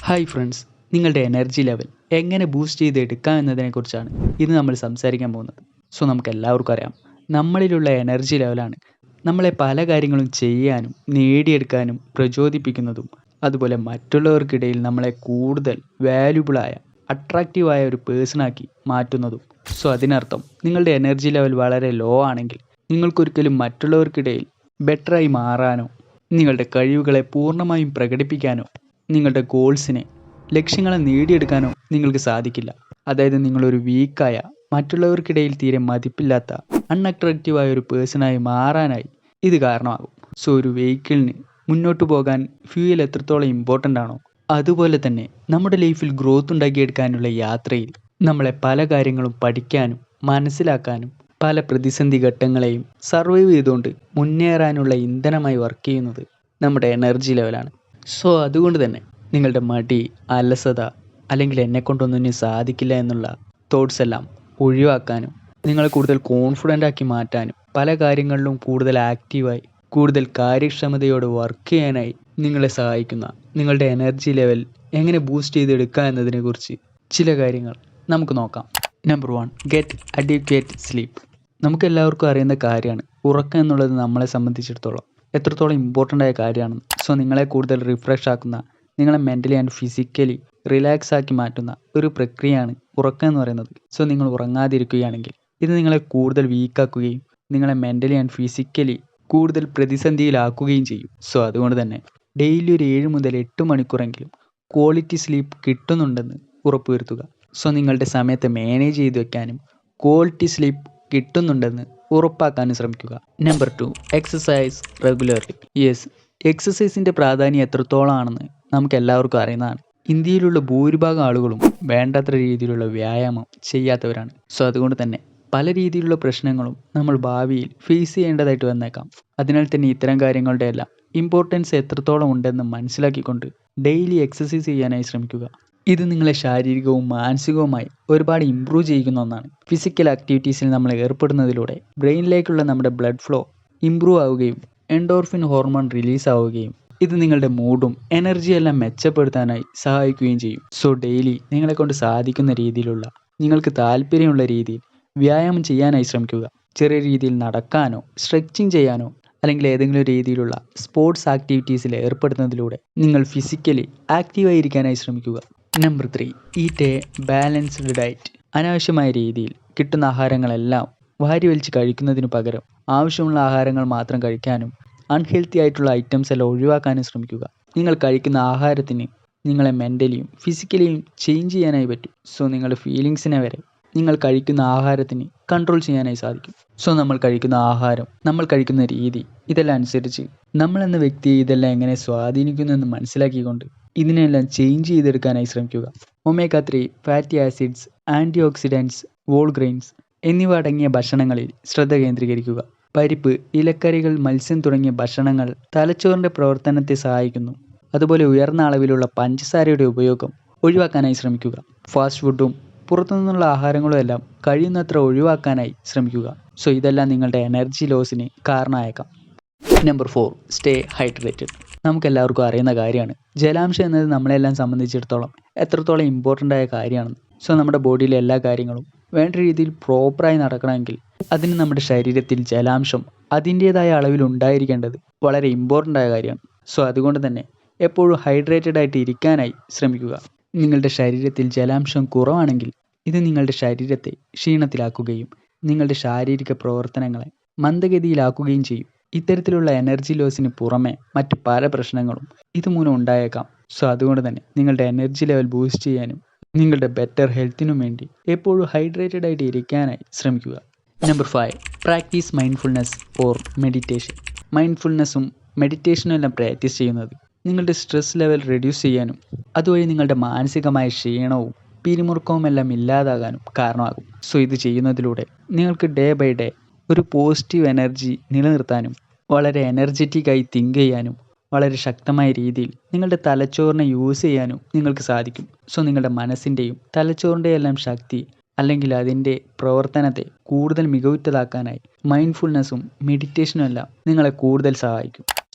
Hi friends, നിങ്ങളുടെ energy level എങ്ങനെ boost ചെയ്തെടുക്കാം എന്നതിനെക്കുറിച്ചാണ് ഇന്ന് നമ്മൾ സംസാരിക്കാൻ പോകുന്നത്. നമുക്ക് എല്ലാവർക്കും അറിയാം, നമ്മളിലുള്ള എനർജി ലെവലാണ് നമ്മളെ പല കാര്യങ്ങളും ചെയ്യാനും നേടിയെടുക്കാനും പ്രചോദിപ്പിക്കുന്നതും അതുപോലെ മറ്റുള്ളവർക്കിടയിൽ നമ്മളെ കൂടുതൽ വാല്യുബിളായ അട്രാക്റ്റീവായ ഒരു പേഴ്സണാക്കി മാറ്റുന്നതും. അതിനർത്ഥം നിങ്ങളുടെ എനർജി ലെവൽ വളരെ ലോ ആണെങ്കിൽ നിങ്ങൾക്കൊരിക്കലും മറ്റുള്ളവർക്കിടയിൽ ബെറ്ററായി മാറാനോ നിങ്ങളുടെ കഴിവുകളെ പൂർണ്ണമായും പ്രകടിപ്പിക്കാനോ നിങ്ങളുടെ ഗോൾസിനെ ലക്ഷ്യങ്ങളെ നേടിയെടുക്കാനോ നിങ്ങൾക്ക് സാധിക്കില്ല. അതായത് നിങ്ങളൊരു വീക്കായ മറ്റുള്ളവർക്കിടയിൽ തീരെ മതിപ്പില്ലാത്ത അൺഅട്രാക്റ്റീവായ ഒരു പേഴ്സണായി മാറാനായി ഇത് കാരണമാകും. ഒരു വെഹിക്കിളിന് മുന്നോട്ട് പോകാൻ ഫ്യൂവൽ എത്രത്തോളം ഇമ്പോർട്ടൻ്റ് ആണോ അതുപോലെ തന്നെ നമ്മുടെ ലൈഫിൽ ഗ്രോത്ത് ഉണ്ടാക്കിയെടുക്കാനുള്ള യാത്രയിൽ നമ്മളെ പല കാര്യങ്ങളും പഠിക്കാനും മനസ്സിലാക്കാനും പല പ്രതിസന്ധി ഘട്ടങ്ങളെയും സർവൈവ് ചെയ്തുകൊണ്ട് മുന്നേറാനുള്ള ഇന്ധനമായി വർക്ക് ചെയ്യുന്നത് നമ്മുടെ എനർജി ലെവലാണ്. അതുകൊണ്ട് തന്നെ നിങ്ങളുടെ മടി, അലസത അല്ലെങ്കിൽ എന്നെക്കൊണ്ടൊന്നും ഇനി സാധിക്കില്ല എന്നുള്ള തോട്ട്സ് എല്ലാം ഒഴിവാക്കാനും നിങ്ങളെ കൂടുതൽ കോൺഫിഡൻ്റ് ആക്കി മാറ്റാനും പല കാര്യങ്ങളിലും കൂടുതൽ ആക്റ്റീവായി കൂടുതൽ കാര്യക്ഷമതയോടെ വർക്ക് ചെയ്യാനായി നിങ്ങളെ സഹായിക്കുന്ന നിങ്ങളുടെ എനർജി ലെവൽ എങ്ങനെ ബൂസ്റ്റ് ചെയ്തെടുക്കുക എന്നതിനെക്കുറിച്ച് ചില കാര്യങ്ങൾ നമുക്ക് നോക്കാം. Number 1, get adequate sleep. നമുക്കെല്ലാവർക്കും അറിയുന്ന കാര്യമാണ് ഉറക്കം എന്നുള്ളത് നമ്മളെ സംബന്ധിച്ചിടത്തോളം എത്രത്തോളം ഇമ്പോർട്ടൻ്റ് ആയ കാര്യമാണ്. നിങ്ങളെ കൂടുതൽ റിഫ്രഷ് ആക്കുന്ന, നിങ്ങളെ മെൻ്റലി ആൻഡ് ഫിസിക്കലി റിലാക്സ് ആക്കി മാറ്റുന്ന ഒരു പ്രക്രിയയാണ് ഉറക്കം എന്ന് പറയുന്നത്. നിങ്ങൾ ഉറങ്ങാതിരിക്കുകയാണെങ്കിൽ ഇത് നിങ്ങളെ കൂടുതൽ വീക്കാക്കുകയും നിങ്ങളെ മെൻ്റലി ആൻഡ് ഫിസിക്കലി കൂടുതൽ പ്രതിസന്ധിയിലാക്കുകയും ചെയ്യും. അതുകൊണ്ട് തന്നെ ഡെയിലി ഒരു 7 മുതൽ 8 മണിക്കൂറെങ്കിലും ക്വാളിറ്റി സ്ലീപ്പ് കിട്ടുന്നുണ്ടെന്ന് ഉറപ്പുവരുത്തുക. നിങ്ങളുടെ സമയത്തെ മാനേജ് ചെയ്ത് വെക്കാനും ക്വാളിറ്റി സ്ലീപ്പ് കിട്ടുന്നുണ്ടെന്ന് ഉറപ്പാക്കാനും ശ്രമിക്കുക. Number 2, exercise regularly. എക്സസൈസിൻ്റെ പ്രാധാന്യം എത്രത്തോളമാണെന്ന് നമുക്ക് എല്ലാവർക്കും അറിയുന്നതാണ്. ഇന്ത്യയിലുള്ള ഭൂരിഭാഗം ആളുകളും വേണ്ടത്ര രീതിയിലുള്ള വ്യായാമം ചെയ്യാത്തവരാണ്. അതുകൊണ്ട് തന്നെ പല രീതിയിലുള്ള പ്രശ്നങ്ങളും നമ്മൾ ഭാവിയിൽ ഫേസ് ചെയ്യേണ്ടതായിട്ട് വന്നേക്കാം. അതിനാൽ തന്നെ ഇത്തരം കാര്യങ്ങളുടെ എല്ലാം ഇമ്പോർട്ടൻസ് എത്രത്തോളം ഉണ്ടെന്ന് മനസ്സിലാക്കിക്കൊണ്ട് ഡെയിലി എക്സസൈസ് ചെയ്യാനായി ശ്രമിക്കുക. ഇത് നിങ്ങളെ ശാരീരികവും മാനസികവുമായി ഒരുപാട് ഇമ്പ്രൂവ് ചെയ്യിക്കുന്ന ഒന്നാണ്. ഫിസിക്കൽ ആക്ടിവിറ്റീസിൽ നമ്മൾ ഏർപ്പെടുന്നതിലൂടെ ബ്രെയിനിലേക്കുള്ള നമ്മുടെ ബ്ലഡ് ഫ്ലോ ഇമ്പ്രൂവ് ആവുകയും എൻഡോർഫിൻ ഹോർമോൺ റിലീസ് ആവുകയും ഇത് നിങ്ങളുടെ മൂഡും എനർജിയെല്ലാം മെച്ചപ്പെടുത്താനായി സഹായിക്കുകയും ചെയ്യും. ഡെയിലി നിങ്ങളെക്കൊണ്ട് സാധിക്കുന്ന രീതിയിലുള്ള നിങ്ങൾക്ക് താല്പര്യമുള്ള രീതിയിൽ വ്യായാമം ചെയ്യാനായി ശ്രമിക്കുക. ചെറിയ രീതിയിൽ നടക്കാനോ സ്ട്രെച്ചിങ് ചെയ്യാനോ അല്ലെങ്കിൽ ഏതെങ്കിലും രീതിയിലുള്ള സ്പോർട്സ് ആക്ടിവിറ്റീസിൽ ഏർപ്പെടുന്നതിലൂടെ നിങ്ങൾ ഫിസിക്കലി ആക്റ്റീവായിരിക്കാനായി ശ്രമിക്കുക. Number 3, eat A balanced diet. അനാവശ്യമായ രീതിയിൽ കിട്ടുന്ന ആഹാരങ്ങളെല്ലാം വാരി വലിച്ച് കഴിക്കുന്നതിനു പകരം ആവശ്യമുള്ള ആഹാരങ്ങൾ മാത്രം കഴിക്കാനും അൺഹെൽത്തി ആയിട്ടുള്ള ഐറ്റംസ് എല്ലാം ഒഴിവാക്കാനും ശ്രമിക്കുക. നിങ്ങൾ കഴിക്കുന്ന ആഹാരത്തിന് നിങ്ങളെ മെൻ്റലിയും ഫിസിക്കലിയും ചേഞ്ച് ചെയ്യാനായി പറ്റും. നിങ്ങളുടെ ഫീലിങ്സിനെ വരെ നിങ്ങൾ കഴിക്കുന്ന ആഹാരത്തിന് കൺട്രോൾ ചെയ്യാനായി സാധിക്കും. നമ്മൾ കഴിക്കുന്ന ആഹാരം, നമ്മൾ കഴിക്കുന്ന രീതി ഇതെല്ലാം അനുസരിച്ച് നമ്മളെന്ന വ്യക്തിയെ ഇതെല്ലാം എങ്ങനെ സ്വാധീനിക്കുന്നു എന്ന് മനസ്സിലാക്കിക്കൊണ്ട് ഇതിനെല്ലാം ചേഞ്ച് ചെയ്തെടുക്കാനായി ശ്രമിക്കുക. Omega 3 fatty acids, antioxidants, whole grains എന്നിവ അടങ്ങിയ ഭക്ഷണങ്ങളിൽ ശ്രദ്ധ കേന്ദ്രീകരിക്കുക. പരിപ്പ്, ഇലക്കറികൾ, മത്സ്യം തുടങ്ങിയ ഭക്ഷണങ്ങൾ തലച്ചോറിൻ്റെ പ്രവർത്തനത്തെ സഹായിക്കുന്നു. അതുപോലെ ഉയർന്ന അളവിലുള്ള പഞ്ചസാരയുടെ ഉപയോഗം ഒഴിവാക്കാനായി ശ്രമിക്കുക. ഫാസ്റ്റ് ഫുഡും പുറത്തുനിന്നുള്ള ആഹാരങ്ങളും എല്ലാം കഴിയുന്നത്ര ഒഴിവാക്കാനായി ശ്രമിക്കുക. ഇതെല്ലാം നിങ്ങളുടെ എനർജി ലോസിന് കാരണമായേക്കാം. Number 4, stay hydrated. നമുക്കെല്ലാവർക്കും അറിയുന്ന കാര്യമാണ് ജലാംശം എന്നത് നമ്മളെല്ലാം സംബന്ധിച്ചിടത്തോളം എത്രത്തോളം ഇമ്പോർട്ടൻ്റ് ആയ കാര്യമാണെന്ന്. നമ്മുടെ ബോഡിയിലെ എല്ലാ കാര്യങ്ങളും വേണ്ട രീതിയിൽ പ്രോപ്പറായി നടക്കണമെങ്കിൽ അതിന് നമ്മുടെ ശരീരത്തിൽ ജലാംശം അതിൻ്റേതായ അളവിൽ ഉണ്ടായിരിക്കേണ്ടത് വളരെ ഇമ്പോർട്ടൻ്റ് ആയ കാര്യമാണ്. അതുകൊണ്ട് തന്നെ എപ്പോഴും ഹൈഡ്രേറ്റഡ് ആയിട്ട് ഇരിക്കാനായി ശ്രമിക്കുക. നിങ്ങളുടെ ശരീരത്തിൽ ജലാംശം കുറവാണെങ്കിൽ ഇത് നിങ്ങളുടെ ശരീരത്തെ ക്ഷീണത്തിലാക്കുകയും നിങ്ങളുടെ ശാരീരിക പ്രവർത്തനങ്ങളെ മന്ദഗതിയിലാക്കുകയും ചെയ്യും. ഇത്തരത്തിലുള്ള എനർജി ലോസിന് പുറമെ മറ്റ് പല പ്രശ്നങ്ങളും ഇതുമൂലം ഉണ്ടായേക്കാം. അതുകൊണ്ട് തന്നെ നിങ്ങളുടെ എനർജി ലെവൽ ബൂസ്റ്റ് ചെയ്യാനും നിങ്ങളുടെ ബെറ്റർ ഹെൽത്തിനും വേണ്ടി എപ്പോഴും ഹൈഡ്രേറ്റഡ് ആയിട്ട് ഇരിക്കാനായി ശ്രമിക്കുക. Number 5, practice mindfulness or meditation. മൈൻഡ്ഫുൾനെസ്സും മെഡിറ്റേഷനും എല്ലാം പ്രാക്ടീസ് ചെയ്യുന്നത് നിങ്ങളുടെ സ്ട്രെസ് ലെവൽ റെഡ്യൂസ് ചെയ്യാനും അതുവഴി നിങ്ങളുടെ മാനസികമായ ക്ഷീണവും പിരിമുറുക്കവും എല്ലാം ഇല്ലാതാകാനും കാരണമാകും. ഇത് ചെയ്യുന്നതിലൂടെ നിങ്ങൾക്ക് ഡേ ബൈ ഡേ ഒരു പോസിറ്റീവ് എനർജി നിലനിർത്താനും വളരെ എനർജറ്റിക്കായി തിങ്ക് ചെയ്യാനും വളരെ ശക്തമായ രീതിയിൽ നിങ്ങളുടെ തലച്ചോറിനെ യൂസ് ചെയ്യാനും നിങ്ങൾക്ക് സാധിക്കും. നിങ്ങളുടെ മനസ്സിൻ്റെയും തലച്ചോറിൻ്റെയും എല്ലാം ശക്തി അല്ലെങ്കിൽ അതിൻ്റെ പ്രവർത്തനത്തെ കൂടുതൽ മികവുറ്റതാക്കാനായി മൈൻഡ്ഫുൾനെസ്സും മെഡിറ്റേഷനും എല്ലാം നിങ്ങളെ കൂടുതൽ സഹായിക്കും.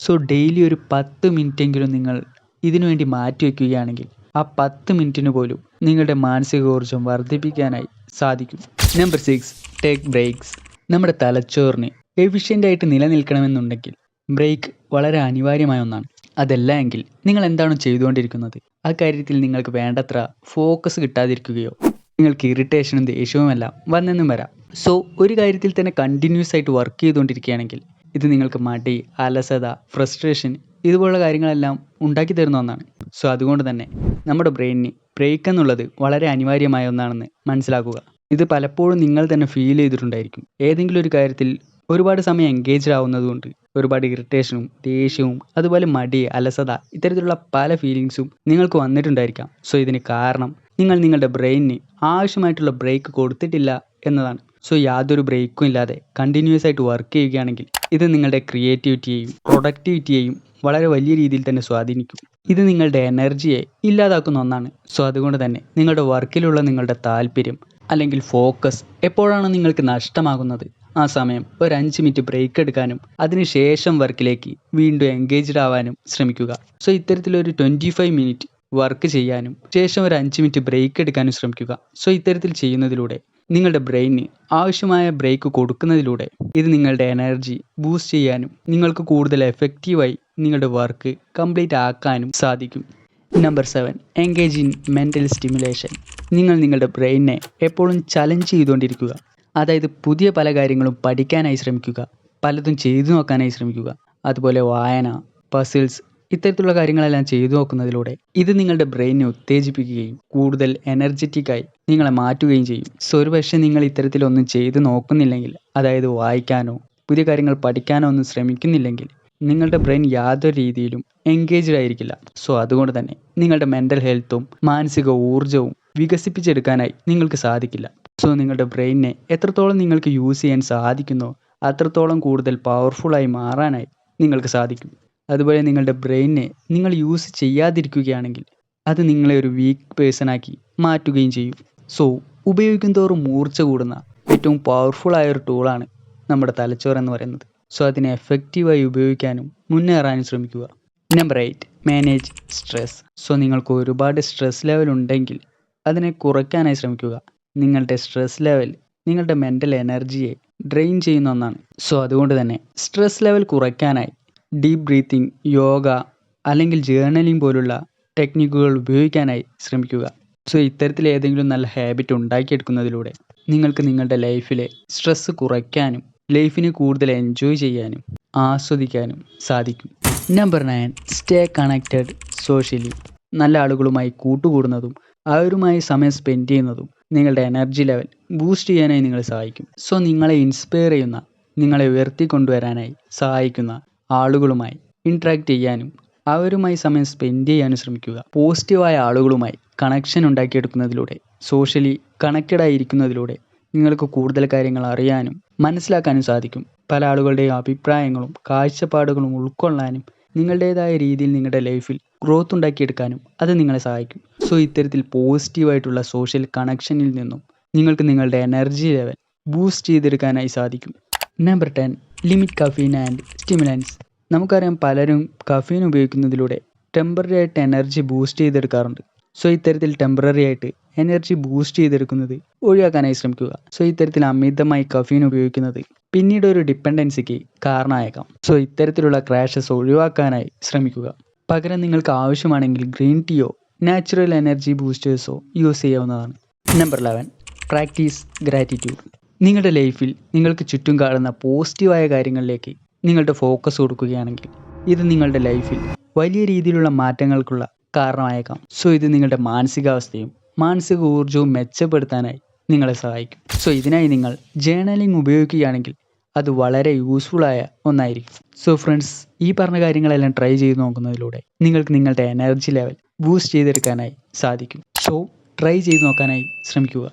ഡെയിലി ഒരു 10 മിനിറ്റെങ്കിലും നിങ്ങൾ ഇതിനുവേണ്ടി മാറ്റി വയ്ക്കുകയാണെങ്കിൽ ആ 10 മിനിറ്റിന് പോലും നിങ്ങളുടെ മാനസികോർജ്ജം വർദ്ധിപ്പിക്കാനായി സാധിക്കും. Number 6, take breaks. നമ്മുടെ തലച്ചോറിന് എഫിഷ്യൻ്റായിട്ട് നിലനിൽക്കണമെന്നുണ്ടെങ്കിൽ ബ്രേക്ക് വളരെ അനിവാര്യമായ ഒന്നാണ്. അതല്ല എങ്കിൽ നിങ്ങൾ എന്താണോ ചെയ്തുകൊണ്ടിരിക്കുന്നത് ആ കാര്യത്തിൽ നിങ്ങൾക്ക് വേണ്ടത്ര ഫോക്കസ് കിട്ടാതിരിക്കുകയോ നിങ്ങൾക്ക് ഇറിറ്റേഷനും ദേഷ്യവുമെല്ലാം വന്നെന്നും വരാം. സോ ഒരു കാര്യത്തിൽ തന്നെ കണ്ടിന്യൂസ് ആയിട്ട് വർക്ക് ചെയ്തുകൊണ്ടിരിക്കുകയാണെങ്കിൽ ഇത് നിങ്ങൾക്ക് മടി, അലസത, ഫ്രസ്ട്രേഷൻ ഇതുപോലുള്ള കാര്യങ്ങളെല്ലാം ഉണ്ടാക്കി തരുന്ന ഒന്നാണ്. സോ അതുകൊണ്ട് തന്നെ നമ്മുടെ ബ്രെയിനിന് ബ്രേക്ക് എന്നുള്ളത് വളരെ അനിവാര്യമായ ഒന്നാണെന്ന് മനസ്സിലാക്കുക. ഇത് പലപ്പോഴും നിങ്ങൾ തന്നെ ഫീൽ ചെയ്തിട്ടുണ്ടായിരിക്കും. ഏതെങ്കിലും ഒരു കാര്യത്തിൽ ഒരുപാട് സമയം എൻഗേജ്ഡ് ആവുന്നതുകൊണ്ട് ഒരുപാട് ഇറിറ്റേഷനും ദേഷ്യവും അതുപോലെ മടി, അലസത ഇത്തരത്തിലുള്ള പല ഫീലിങ്സും നിങ്ങൾക്ക് വന്നിട്ടുണ്ടായിരിക്കാം. സോ ഇതിന് കാരണം നിങ്ങൾ നിങ്ങളുടെ ബ്രെയിനിന് ആവശ്യമായിട്ടുള്ള ബ്രേക്ക് കൊടുത്തിട്ടില്ല എന്നതാണ്. സോ യാതൊരു ബ്രേക്കും ഇല്ലാതെ കണ്ടിന്യൂസ് ആയിട്ട് വർക്ക് ചെയ്യുകയാണെങ്കിൽ ഇത് നിങ്ങളുടെ ക്രിയേറ്റിവിറ്റിയെയും പ്രൊഡക്ടിവിറ്റിയെയും വളരെ വലിയ രീതിയിൽ തന്നെ സ്വാധീനിക്കും. ഇത് നിങ്ങളുടെ എനർജിയെ ഇല്ലാതാക്കുന്ന ഒന്നാണ്. സോ അതുകൊണ്ട് തന്നെ നിങ്ങളുടെ വർക്കിലുള്ള നിങ്ങളുടെ താല്പര്യം അല്ലെങ്കിൽ ഫോക്കസ് എപ്പോഴാണ് നിങ്ങൾക്ക് നഷ്ടമാകുന്നത് ആ സമയം ഒരു 5 മിനിറ്റ് ബ്രേക്ക് എടുക്കാനും അതിനുശേഷം വർക്കിലേക്ക് വീണ്ടും എൻഗേജ്ഡ് ആവാനും ശ്രമിക്കുക. സോ ഇത്തരത്തിലൊരു 25 മിനിറ്റ് വർക്ക് ചെയ്യാനും ശേഷം ഒരു 5 മിനിറ്റ് ബ്രേക്ക് എടുക്കാനും ശ്രമിക്കുക. സോ ഇത്തരത്തിൽ ചെയ്യുന്നതിലൂടെ നിങ്ങളുടെ ബ്രെയിനിന് ആവശ്യമായ ബ്രേക്ക് കൊടുക്കുന്നതിലൂടെ ഇത് നിങ്ങളുടെ എനർജി ബൂസ്റ്റ് ചെയ്യാനും നിങ്ങൾക്ക് കൂടുതൽ എഫക്റ്റീവായി നിങ്ങളുടെ വർക്ക് കംപ്ലീറ്റ് ആക്കാനും സാധിക്കും. Number 7, engage in mental stimulation. നിങ്ങൾ നിങ്ങളുടെ ബ്രെയിനിനെ എപ്പോഴും ചലഞ്ച് ചെയ്തുകൊണ്ടിരിക്കുക. അതായത് പുതിയ പല കാര്യങ്ങളും പഠിക്കാനായി ശ്രമിക്കുക, പലതും ചെയ്തു നോക്കാനായി ശ്രമിക്കുക. അതുപോലെ വായന, പസിൽസ് ഇത്തരത്തിലുള്ള കാര്യങ്ങളെല്ലാം ചെയ്തു നോക്കുന്നതിലൂടെ ഇത് നിങ്ങളുടെ ബ്രെയിനിനെ ഉത്തേജിപ്പിക്കുകയും കൂടുതൽ എനർജറ്റിക്കായി നിങ്ങളെ മാറ്റുകയും ചെയ്യും. സോ ഒരു പക്ഷേ നിങ്ങൾ ഇത്തരത്തിലൊന്നും ചെയ്തു നോക്കുന്നില്ലെങ്കിൽ, അതായത് വായിക്കാനോ പുതിയ കാര്യങ്ങൾ പഠിക്കാനോ ഒന്നും ശ്രമിക്കുന്നില്ലെങ്കിൽ നിങ്ങളുടെ ബ്രെയിൻ യാതൊരു രീതിയിലും എൻഗേജ്ഡ് ആയിരിക്കില്ല. സോ അതുകൊണ്ട് തന്നെ നിങ്ങളുടെ മെൻ്റൽ ഹെൽത്തും മാനസിക ഊർജ്ജവും വികസിപ്പിച്ചെടുക്കാനായി നിങ്ങൾക്ക് സാധിക്കില്ല. സോ നിങ്ങളുടെ ബ്രെയിനിനെ എത്രത്തോളം നിങ്ങൾക്ക് യൂസ് ചെയ്യാൻ സാധിക്കുന്നോ അത്രത്തോളം കൂടുതൽ പവർഫുള്ളായി മാറാനായി നിങ്ങൾക്ക് സാധിക്കും. അതുപോലെ നിങ്ങളുടെ ബ്രെയിനിനെ നിങ്ങൾ യൂസ് ചെയ്യാതിരിക്കുകയാണെങ്കിൽ അത് നിങ്ങളെ ഒരു വീക്ക് പേഴ്സണാക്കി മാറ്റുകയും ചെയ്യും. സോ ഉപയോഗിക്കും തോറും മൂർച്ച കൂടുന്ന ഏറ്റവും പവർഫുള്ളായ ഒരു ടൂളാണ് നമ്മുടെ തലച്ചോറ് എന്ന് പറയുന്നത്. സോ അതിനെ എഫക്റ്റീവായി ഉപയോഗിക്കാനും മുന്നേറാനും ശ്രമിക്കുക. Number 8, manage stress. സോ നിങ്ങൾക്ക് ഒരുപാട് സ്ട്രെസ് ലെവൽ ഉണ്ടെങ്കിൽ അതിനെ കുറയ്ക്കാനായി ശ്രമിക്കുക. നിങ്ങളുടെ സ്ട്രെസ് ലെവൽ നിങ്ങളുടെ മെൻ്റൽ എനർജിയെ ഡ്രെയിൻ ചെയ്യുന്ന ഒന്നാണ്. സോ അതുകൊണ്ട് തന്നെ സ്ട്രെസ് ലെവൽ കുറയ്ക്കാനായി ഡീപ്പ് ബ്രീത്തിങ്, യോഗ അല്ലെങ്കിൽ ജേർണലിംഗ് പോലുള്ള ടെക്നിക്കുകൾ ഉപയോഗിക്കാനായി ശ്രമിക്കുക. സോ ഇത്തരത്തിൽ ഏതെങ്കിലും നല്ല ഹാബിറ്റ് ഉണ്ടാക്കിയെടുക്കുന്നതിലൂടെ നിങ്ങൾക്ക് നിങ്ങളുടെ ലൈഫിലെ സ്ട്രെസ്സ് കുറയ്ക്കാനും ലൈഫിനെ കൂടുതൽ എൻജോയ് ചെയ്യാനും ആസ്വദിക്കാനും സാധിക്കും. Number 9, stay connected socially. നല്ല ആളുകളുമായി കൂട്ടുകൂടുന്നതും അവരുമായി സമയം സ്പെൻഡ് ചെയ്യുന്നതും നിങ്ങളുടെ എനർജി ലെവൽ ബൂസ്റ്റ് ചെയ്യാനായി നിങ്ങളെ സഹായിക്കും. സോ നിങ്ങളെ ഇൻസ്പയർ ചെയ്യുന്ന, നിങ്ങളെ ഉയർത്തിക്കൊണ്ടുവരാനായി സഹായിക്കുന്ന ആളുകളുമായി ഇൻട്രാക്ട് ചെയ്യാനും അവരുമായി സമയം സ്പെൻഡ് ചെയ്യാനും ശ്രമിക്കുക. പോസിറ്റീവായ ആളുകളുമായി കണക്ഷൻ ഉണ്ടാക്കിയെടുക്കുന്നതിലൂടെ, സോഷ്യലി കണക്റ്റഡ് ആയിരിക്കുന്നതിലൂടെ നിങ്ങൾക്ക് കൂടുതൽ കാര്യങ്ങൾ അറിയാനും മനസ്സിലാക്കാനും സാധിക്കും. പല ആളുകളുടെയും അഭിപ്രായങ്ങളും കാഴ്ചപ്പാടുകളും ഉൾക്കൊള്ളാനും നിങ്ങളുടേതായ രീതിയിൽ നിങ്ങളുടെ ലൈഫിൽ ഗ്രോത്ത് ഉണ്ടാക്കിയെടുക്കാനും അത് നിങ്ങളെ സഹായിക്കും. സോ ഇത്തരത്തിൽ പോസിറ്റീവായിട്ടുള്ള സോഷ്യൽ കണക്ഷനിൽ നിന്നും നിങ്ങൾക്ക് നിങ്ങളുടെ എനർജി ലെവൽ ബൂസ്റ്റ് ചെയ്തെടുക്കാനായി സാധിക്കും. Number 10, limit caffeine and stimulants. നമുക്കറിയാം പലരും കഫീൻ ഉപയോഗിക്കുന്നതിലൂടെ ടെമ്പററി ആയിട്ട് എനർജി ബൂസ്റ്റ് ചെയ്തെടുക്കാറുണ്ട്. സോ ഇത്തരത്തിൽ ടെമ്പററി ആയിട്ട് എനർജി ബൂസ്റ്റ് ചെയ്തെടുക്കുന്നത് ഒഴിവാക്കാനായി ശ്രമിക്കുക. സോ ഇത്തരത്തിൽ അമിതമായി കഫീൻ ഉപയോഗിക്കുന്നത് പിന്നീട് ഒരു ഡിപ്പെൻഡൻസിക്ക് കാരണമായേക്കാം. സോ ഇത്തരത്തിലുള്ള ക്രാഷസ് ഒഴിവാക്കാനായി ശ്രമിക്കുക. പകരം നിങ്ങൾക്ക് ആവശ്യമാണെങ്കിൽ ഗ്രീൻ ടീയോ നാച്ചുറൽ എനർജി ബൂസ്റ്റേഴ്സോ യൂസ് ചെയ്യാവുന്നതാണ്. Number 11, practice gratitude. നിങ്ങളുടെ ലൈഫിൽ നിങ്ങൾക്ക് ചുറ്റും കാണുന്ന പോസിറ്റീവായ കാര്യങ്ങളിലേക്ക് നിങ്ങളുടെ ഫോക്കസ് കൊടുക്കുകയാണെങ്കിൽ ഇത് നിങ്ങളുടെ ലൈഫിൽ വലിയ രീതിയിലുള്ള മാറ്റങ്ങൾക്കുള്ള കാരണമായേക്കാം. സോ ഇത് നിങ്ങളുടെ മാനസികാവസ്ഥയും മാനസിക ഊർജ്ജവും മെച്ചപ്പെടുത്താനായി നിങ്ങളെ സഹായിക്കും. സോ ഇതിനായി നിങ്ങൾ ജേർണലിംഗ് ഉപയോഗിക്കുകയാണെങ്കിൽ അത് വളരെ യൂസ്ഫുള്ളായ ഒന്നായിരിക്കും. സോ ഫ്രണ്ട്സ്, ഈ പറഞ്ഞ കാര്യങ്ങളെല്ലാം ട്രൈ ചെയ്ത് നോക്കുന്നതിലൂടെ നിങ്ങൾക്ക് നിങ്ങളുടെ എനർജി ലെവൽ ബൂസ്റ്റ് ചെയ്തെടുക്കാനായി സാധിക്കും. സോ ട്രൈ ചെയ്ത് നോക്കാനായി ശ്രമിക്കുക.